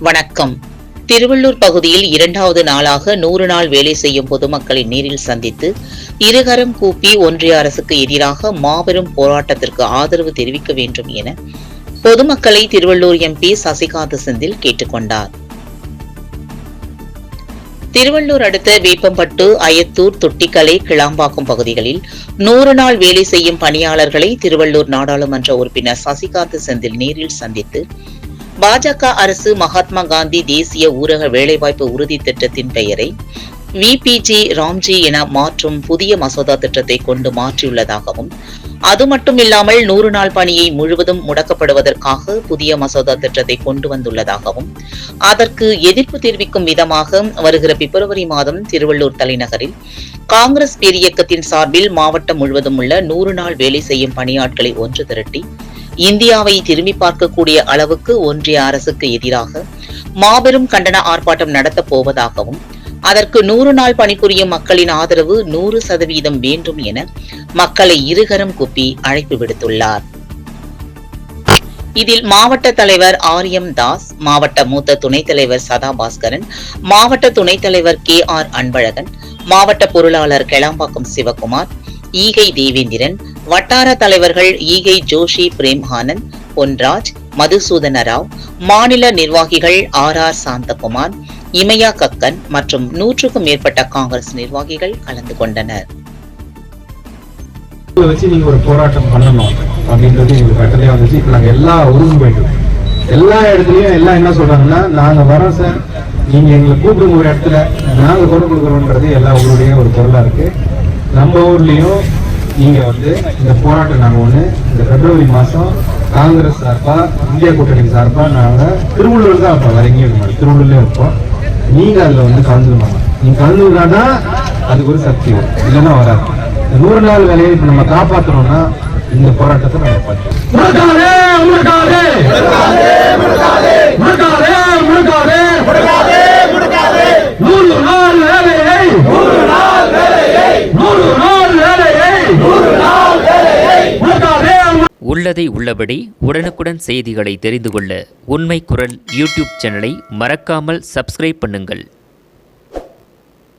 வணக்கம். திருவள்ளூர் பகுதியில் 2வது நாளாக 100 நாள் வேலை செய்யும் பொதுமக்களை நேரில் சந்தித்து இருகரம் கூப்பி ஒன்றிய அரசுக்கு எதிராக மாபெரும் போராட்டத்திற்கு ஆதரவு தெரிவிக்க வேண்டும் என பொதுமக்களை திருவள்ளூர் எம்பி சசிகாந்த செந்தில் கேட்டுக் கொண்டார். திருவள்ளூர் அடுத்த வேப்பம்பட்டு, அயத்தூர், தொட்டிக்கலை, கிளாம்பாக்கம் பகுதிகளில் 100 நாள் வேலை செய்யும் பணியாளர்களை திருவள்ளூர் நாடாளுமன்ற உறுப்பினர் சசிகாந்த செந்தில் நேரில் சந்தித்து பாஜக அரசு மகாத்மா காந்தி தேசிய ஊரக வேலைவாய்ப்பு உறுதி திட்டத்தின் பெயரை விபிஜி ராம்ஜி என மாற்றும் புதிய மசோதா திட்டத்தை கொண்டு மாற்றியுள்ளதாகவும், அது மட்டுமில்லாமல் 100 நாள் பணியை முழுவதும் முடக்கப்படுவதற்காக புதிய மசோதா திட்டத்தை கொண்டு வந்துள்ளதாகவும், அதற்கு எதிர்ப்பு தெரிவிக்கும் விதமாக வருகிற பிப்ரவரி மாதம் திருவள்ளூர் தலைநகரில் காங்கிரஸ் பேரியக்கத்தின் சார்பில் மாவட்டம் முழுவதும் உள்ள 100 நாள் வேலை செய்யும் பணியாட்களை ஒன்று திரட்டி இந்தியாவை திரும்பி பார்க்கக்கூடிய அளவுக்கு ஒன்றிய அரசுக்கு எதிராக மாபெரும் கண்டன ஆர்ப்பாட்டம் நடத்தப் போவதாகவும், அதற்கு 100 நாள் பணிபுரியும் மக்களின் ஆதரவு 100% வேண்டும் என மக்களை இருகரம் கூப்பி அழைப்பு விடுத்துள்ளார். இதில் மாவட்ட தலைவர் ஆர்எம் தாஸ், மாவட்ட மூத்த துணைத் தலைவர் சதாபாஸ்கரன், மாவட்ட துணைத் தலைவர் KR அன்பழகன், மாவட்ட பொருளாளர் கிளாம்பாக்கம் சிவகுமார், ஈகை தேவேந்திரன், வட்டார தலைவர்கள் ஈகை ஜோஷி பிரேம்ஹானந்த், பொன்ராஜ், மதுசூதன ராவ், மாநில நிர்வாகிகள் RR சாந்தகுமார், இமயா கக்கன் மற்றும் 100க்கும் மேற்பட்ட காங்கிரஸ் நிர்வாகிகள் கலந்து கொண்டனர். நீங்க ஒரு போராட்டம் பண்ணணும் அப்படின்றது எங்களுக்கு கட்டளையா வந்துச்சு. இப்ப நாங்க எல்லா ஊருக்கும் போயிட்டு எல்லா இடத்துலயும் எல்லாம் என்ன சொல்றாங்கன்னா, நாங்க வரோம் சார், நீங்க எங்களை கூப்பிடுங்க ஒரு இடத்துல, நாங்க குரல் கொடுக்குறோம்ன்றது எல்லா ஊருடைய ஒரு பொருளா இருக்கு. நம்ம ஊர்லயும் நீங்க இந்த போராட்டம் நாங்க இந்த பிப்ரவரி மாசம் காங்கிரஸ் சார்பா, இந்தியா கூட்டணி சார்பா நாங்க திருவள்ளூர் தான் இருப்போம், வேற எங்கேயும் இருக்க மாட்டோம், திருவள்ளூர்லயே இருப்போம். நீங்க அதுல கலந்துக்கணும். நீங்க கலந்துக்கிட்டாதான் அதுக்கு ஒரு சக்தி வரும், இல்லைன்னா வராது. 100 நாள் வேலையை இப்ப நம்ம காப்பாற்றணும்னா இந்த போராட்டத்தை நம்ம பண்ணுவோம். உள்ளதை உள்ளபடி உடனுக்குடன் செய்திகளை தெரிந்து கொள்ள உண்மை குரல் யூடியூப் சேனலை மறக்காமல் சப்ஸ்கிரைப் பண்ணுங்கள்.